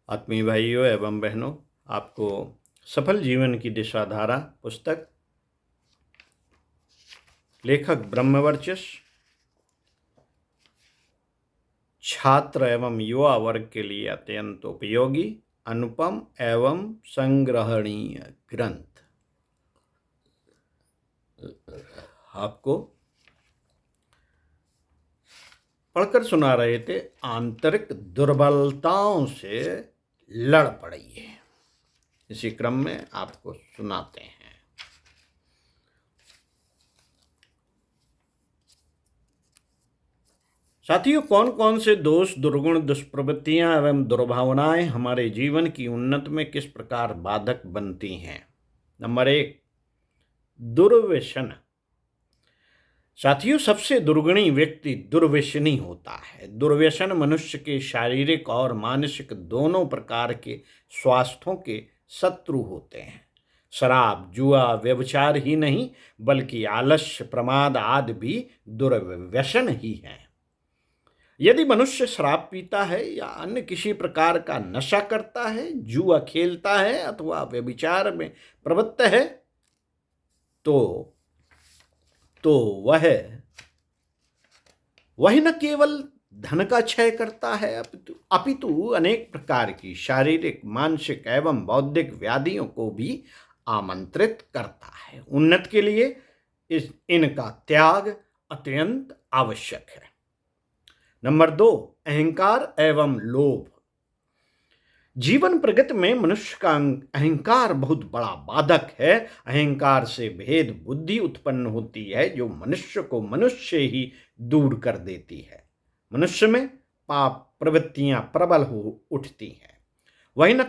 आत्मीय भाइयों एवं बहनों, आपको सफल जीवन की दिशाधारा पुस्तक लेखक ब्रह्मवर्चस्व छात्र एवं युवा वर्ग के लिए अत्यंत उपयोगी, अनुपम एवं संग्रहणीय ग्रंथ आपको पढ़कर सुना रहे थे। आंतरिक दुर्बलताओं से लड़ पड़िए। इसी क्रम में आपको सुनाते हैं। साथियों, कौन कौन से दोष, दुर्गुण, दुष्प्रवृत्तियां एवं दुर्भावनाएं हमारे जीवन की उन्नति में किस प्रकार बाधक बनती हैं? नंबर 1, दुर्व्यसन। साथियों, सबसे दुर्गुणी व्यक्ति दुर्व्यसनी होता है। दुर्व्यसन मनुष्य के शारीरिक और मानसिक दोनों प्रकार के स्वास्थ्यों के शत्रु होते हैं। शराब, जुआ, व्यभिचार ही नहीं बल्कि आलस्य, प्रमाद आदि भी दुर्व्यसन ही हैं। यदि मनुष्य शराब पीता है या अन्य किसी प्रकार का नशा करता है, जुआ खेलता है अथवा व्यभिचार में प्रवृत्त है, तो वह न केवल धन का क्षय करता है अपितु अनेक प्रकार की शारीरिक, मानसिक एवं बौद्धिक व्याधियों को भी आमंत्रित करता है। उन्नति के लिए इनका त्याग अत्यंत आवश्यक है। नंबर 2, अहंकार एवं लोभ। जीवन प्रगति में मनुष्य का अहंकार बहुत बड़ा बाधक है। अहंकार से भेद बुद्धि उत्पन्न होती है जो मनुष्य को मनुष्य ही दूर कर देती है। मनुष्य में पाप प्रवृत्तियां प्रबल हो उठती हैं। वह न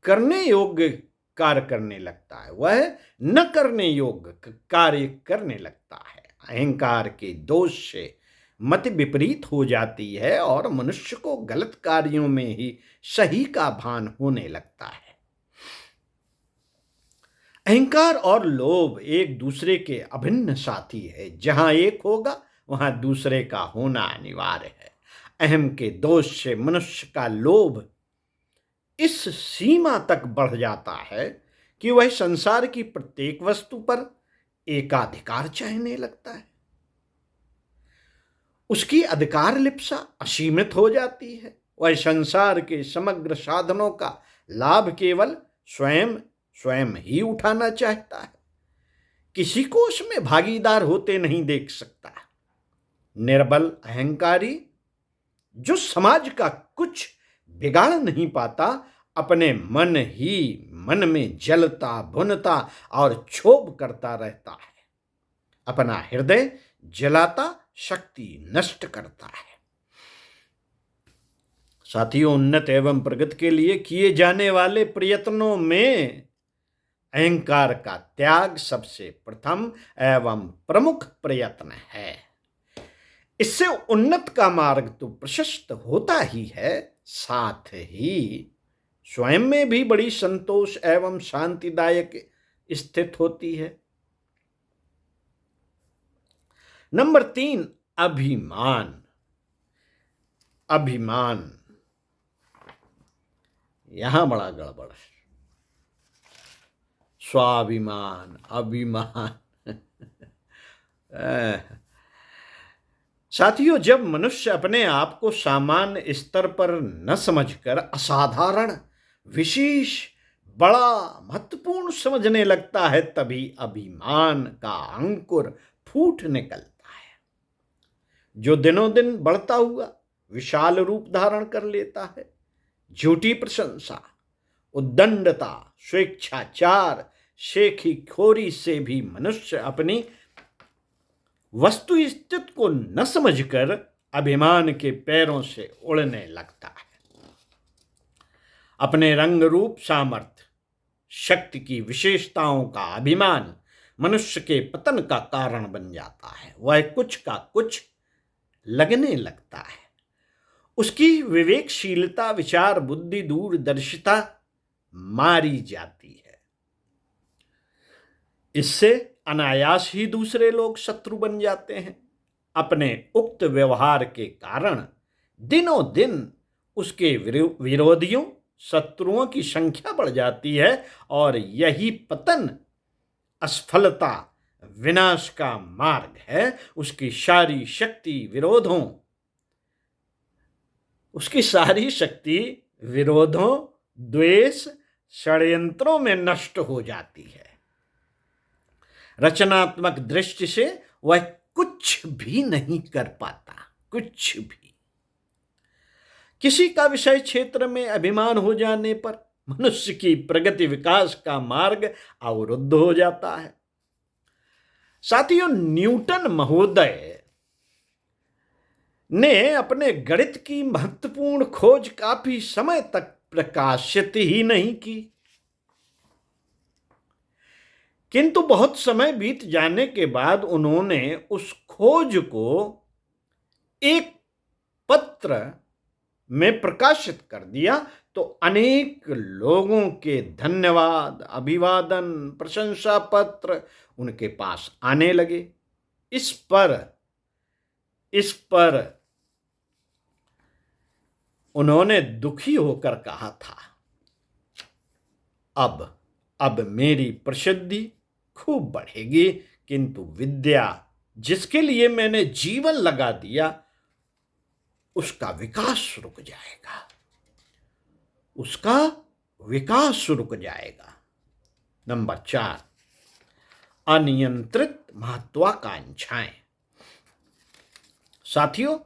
करने योग्य कार्य करने लगता है, वह न करने योग्य कार्य करने लगता है। अहंकार के दोष से मति विपरीत हो जाती है और मनुष्य को गलत कार्यों में ही सही का भान होने लगता है। अहंकार और लोभ एक दूसरे के अभिन्न साथी है। जहां एक होगा वहां दूसरे का होना अनिवार्य है। अहम के दोष से मनुष्य का लोभ इस सीमा तक बढ़ जाता है कि वह संसार की प्रत्येक वस्तु पर एकाधिकार चाहने लगता है। उसकी अधिकार लिप्सा असीमित हो जाती है। वह संसार के समग्र साधनों का लाभ केवल स्वयं ही उठाना चाहता है। किसी को उसमें भागीदार होते नहीं देख सकता। निर्बल अहंकारी जो समाज का कुछ बिगाड़ नहीं पाता, अपने मन में जलता, भुनता और क्षोभ करता रहता है। अपना हृदय जलाता, शक्ति नष्ट करता है। साथियों, उन्नत एवं प्रगति के लिए किए जाने वाले प्रयत्नों में अहंकार का त्याग सबसे प्रथम एवं प्रमुख प्रयत्न है। इससे उन्नत का मार्ग तो प्रशस्त होता ही है, साथ ही स्वयं में भी बड़ी संतोष एवं शांतिदायक स्थित होती है। नंबर 3, अभिमान। यहां बड़ा गड़बड़ है। स्वाभिमान, अभिमान। साथियों, जब मनुष्य अपने आप को सामान्य स्तर पर न समझकर असाधारण, विशेष, बड़ा, महत्वपूर्ण समझने लगता है, तभी अभिमान का अंकुर फूट निकलता है, जो दिनों दिन बढ़ता हुआ विशाल रूप धारण कर लेता है। झूठी प्रशंसा, उद्दंडता, स्वेच्छाचार, शेखीखोरी से भी मनुष्य अपनी वस्तु स्थिति को न समझकर अभिमान के पैरों से उड़ने लगता है। अपने रंग रूप, सामर्थ्य, शक्ति की विशेषताओं का अभिमान मनुष्य के पतन का कारण बन जाता है। वह कुछ का कुछ लगने लगता है। उसकी विवेकशीलता, विचार बुद्धि, दूरदर्शिता मारी जाती है। इससे अनायास ही दूसरे लोग शत्रु बन जाते हैं। अपने उक्त व्यवहार के कारण दिनों दिन उसके विरोधियों शत्रुओं की संख्या बढ़ जाती है और यही पतन, असफलता, विनाश का मार्ग है। उसकी सारी शक्ति विरोधों, द्वेष, षड्यंत्रों में नष्ट हो जाती है। रचनात्मक दृष्टि से वह कुछ भी नहीं कर पाता, कुछ भी। किसी का विषय क्षेत्र में अभिमान हो जाने पर मनुष्य की प्रगति विकास का मार्ग अवरुद्ध हो जाता है। साथियों, न्यूटन महोदय ने अपने गणित की महत्वपूर्ण खोज काफी समय तक प्रकाशित ही नहीं की, किंतु बहुत समय बीत जाने के बाद उन्होंने उस खोज को एक पत्र में प्रकाशित कर दिया, तो अनेक लोगों के धन्यवाद, अभिवादन, प्रशंसा पत्र उनके पास आने लगे। इस पर उन्होंने दुखी होकर कहा था, अब मेरी प्रसिद्धि खूब बढ़ेगी, किंतु विद्या जिसके लिए मैंने जीवन लगा दिया उसका विकास रुक जाएगा, उसका विकास रुक जाएगा। नंबर 4, अनियंत्रित महत्वाकांक्षाएं। साथियों,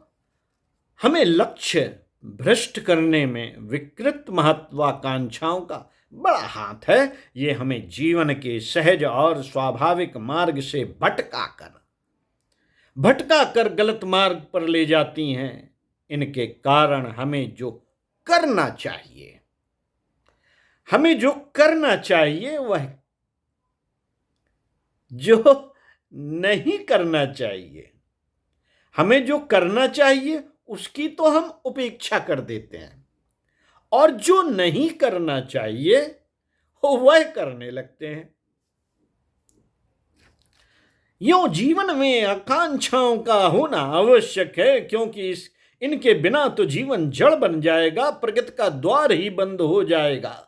हमें लक्ष्य भ्रष्ट करने में विकृत महत्वाकांक्षाओं का बड़ा हाथ है। ये हमें जीवन के सहज और स्वाभाविक मार्ग से भटका कर गलत मार्ग पर ले जाती हैं। इनके कारण हमें जो करना चाहिए वह जो नहीं करना चाहिए, हमें जो करना चाहिए उसकी तो हम उपेक्षा कर देते हैं, और जो नहीं करना चाहिए वह करने लगते हैं। यूं जीवन में आकांक्षाओं का होना आवश्यक है, क्योंकि इनके बिना तो जीवन जड़ बन जाएगा, प्रगति का द्वार ही बंद हो जाएगा।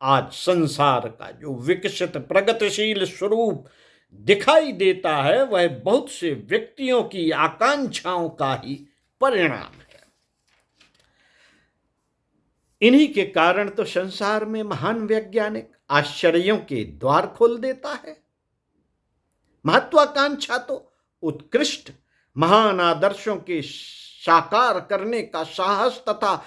आज संसार का जो विकसित प्रगतिशील स्वरूप दिखाई देता है वह बहुत से व्यक्तियों की आकांक्षाओं का ही परिणाम है। इन्हीं के कारण तो संसार में महान वैज्ञानिक आश्चर्यों के द्वार खोल देता है। महत्वाकांक्षा तो उत्कृष्ट महान आदर्शों के साकार करने का साहस तथा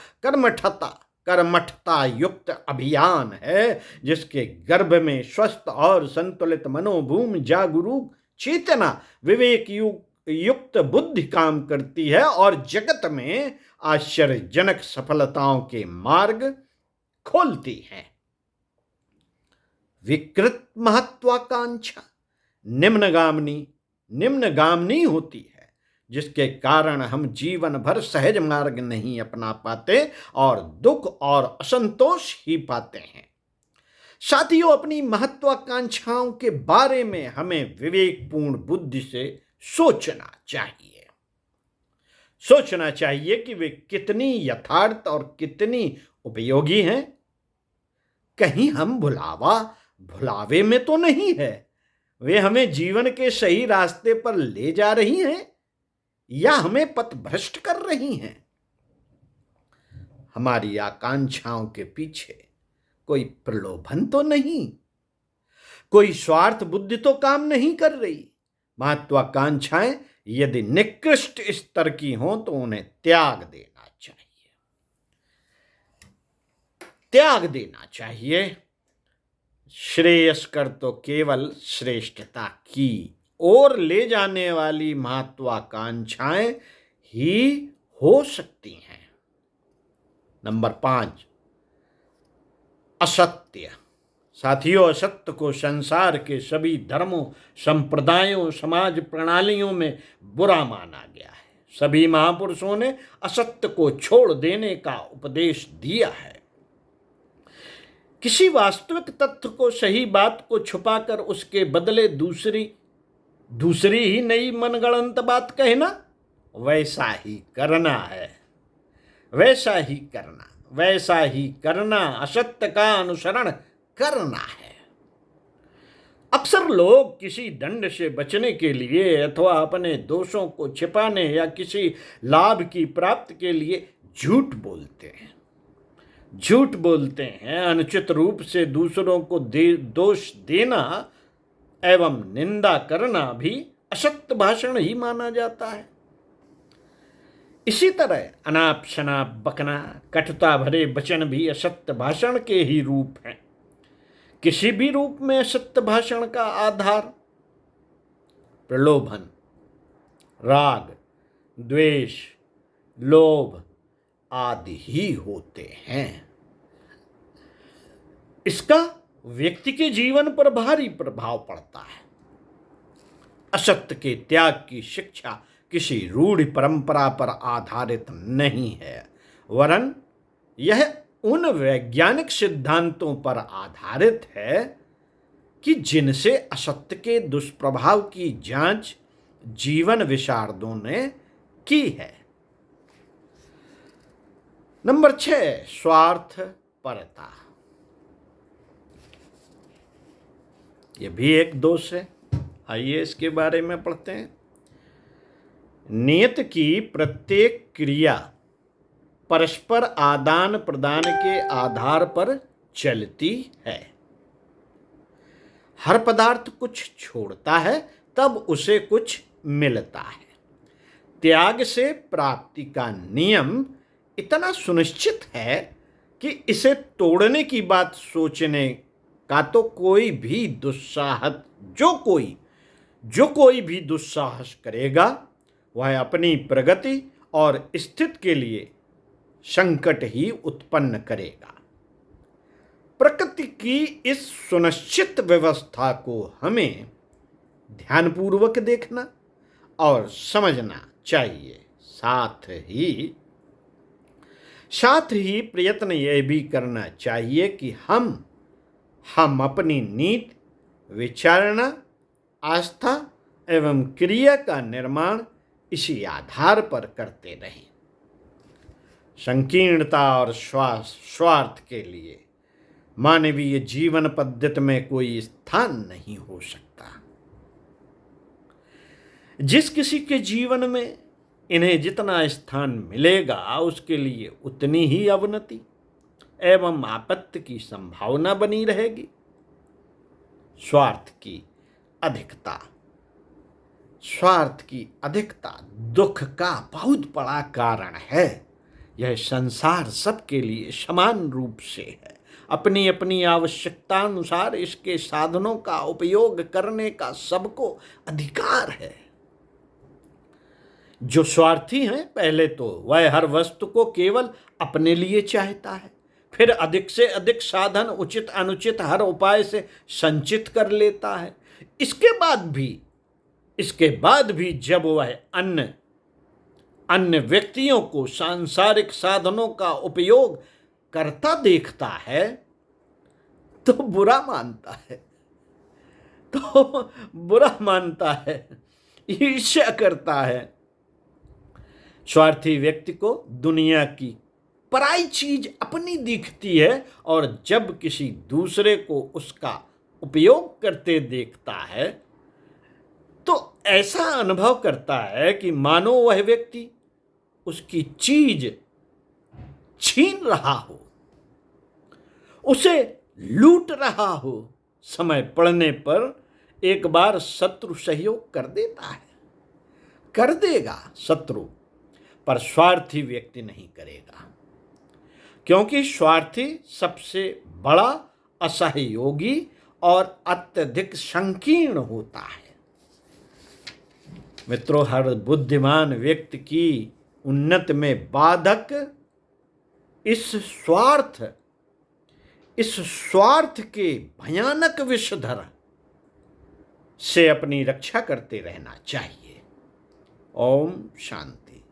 कर्मठता युक्त अभियान है, जिसके गर्भ में स्वस्थ और संतुलित मनोभूमि, जागरूक चेतना, विवेक युक्त बुद्धि काम करती है और जगत में आश्चर्यजनक सफलताओं के मार्ग खोलती है। विकृत महत्वाकांक्षा निम्नगामिनी होती है, जिसके कारण हम जीवन भर सहज मार्ग नहीं अपना पाते और दुख और असंतोष ही पाते हैं। साथियों, अपनी महत्वाकांक्षाओं के बारे में हमें विवेकपूर्ण बुद्धि से सोचना चाहिए कि वे कितनी यथार्थ और कितनी उपयोगी हैं। कहीं हम भुलावे में तो नहीं है, वे हमें जीवन के सही रास्ते पर ले जा रही हैं या हमें पथभ्रष्ट कर रही हैं। हमारी आकांक्षाओं के पीछे कोई प्रलोभन तो नहीं, कोई स्वार्थ बुद्धि तो काम नहीं कर रही। महत्वाकांक्षाएं यदि निकृष्ट स्तर की हों तो उन्हें त्याग देना चाहिए। श्रेयस्कर तो केवल श्रेष्ठता की ओर ले जाने वाली महत्वाकांक्षाएं ही हो सकती हैं। नंबर 5, असत्य। साथियों, असत्य को संसार के सभी धर्मों, संप्रदायों, समाज प्रणालियों में बुरा माना गया है। सभी महापुरुषों ने असत्य को छोड़ देने का उपदेश दिया है। किसी वास्तविक तथ्य को, सही बात को छुपाकर उसके बदले दूसरी ही नई मनगढ़ंत बात कहना, वैसा ही करना। वैसा ही करना असत्य का अनुसरण करना है। अक्सर लोग किसी दंड से बचने के लिए अथवा अपने दोषों को छिपाने या किसी लाभ की प्राप्ति के लिए झूठ बोलते हैं। अनुचित रूप से दूसरों को दोष देना एवं निंदा करना भी असत्य भाषण ही माना जाता है। इसी तरह अनाप शनाप बकना, कटुता भरे वचन भी असत्य भाषण के ही रूप हैं। किसी भी रूप में असत्य भाषण का आधार प्रलोभन, राग, द्वेष, लोभ आदि ही होते हैं। इसका व्यक्ति के जीवन पर भारी प्रभाव पड़ता है। असत्य के त्याग की शिक्षा किसी रूढ़ परंपरा पर आधारित नहीं है, वरन यह उन वैज्ञानिक सिद्धांतों पर आधारित है कि जिनसे असत्य के दुष्प्रभाव की जांच जीवन विशारदों ने की है। नंबर 6, स्वार्थपरता। यह भी एक दोष है। आइए इसके बारे में पढ़ते हैं। नियत की प्रत्येक क्रिया परस्पर आदान प्रदान के आधार पर चलती है। हर पदार्थ कुछ छोड़ता है तब उसे कुछ मिलता है। त्याग से प्राप्ति का नियम इतना सुनिश्चित है कि इसे तोड़ने की बात सोचने का तो कोई भी दुस्साहस करेगा, वह अपनी प्रगति और स्थिति के लिए संकट ही उत्पन्न करेगा। प्रकृति की इस सुनिश्चित व्यवस्था को हमें ध्यानपूर्वक देखना और समझना चाहिए। साथ ही प्रयत्न यह भी करना चाहिए कि हम अपनी नीति, विचारणा, आस्था एवं क्रिया का निर्माण इसी आधार पर करते रहें। संकीर्णता और स्वार्थ के लिए मानवीय जीवन पद्धति में कोई स्थान नहीं हो सकता। जिस किसी के जीवन में इन्हें जितना स्थान मिलेगा, उसके लिए उतनी ही अवनति एवं आपत्ति की संभावना बनी रहेगी। स्वार्थ की अधिकता दुख का बहुत बड़ा कारण है। यह संसार सबके लिए समान रूप से है। अपनी अपनी आवश्यकता अनुसार इसके साधनों का उपयोग करने का सबको अधिकार है। जो स्वार्थी हैं, पहले तो वह हर वस्तु को केवल अपने लिए चाहता है, फिर अधिक से अधिक साधन उचित अनुचित हर उपाय से संचित कर लेता है। इसके बाद भी जब वह अन्य व्यक्तियों को सांसारिक साधनों का उपयोग करता देखता है तो बुरा मानता है, ईर्ष्या करता है। स्वार्थी व्यक्ति को दुनिया की पराई चीज अपनी दिखती है और जब किसी दूसरे को उसका उपयोग करते देखता है तो ऐसा अनुभव करता है कि मानो वह व्यक्ति उसकी चीज छीन रहा हो, उसे लूट रहा हो। समय पड़ने पर एक बार शत्रु सहयोग कर देगा शत्रु, पर स्वार्थी व्यक्ति नहीं करेगा, क्योंकि स्वार्थी सबसे बड़ा असहयोगी और अत्यधिक संकीर्ण होता है। मित्रों, हर बुद्धिमान व्यक्ति की उन्नति में बाधक इस स्वार्थ के भयानक विषधर से अपनी रक्षा करते रहना चाहिए। ओम शांति।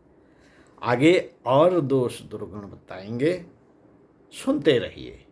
आगे और दोष दुर्गुण बताएंगे, सुनते रहिए।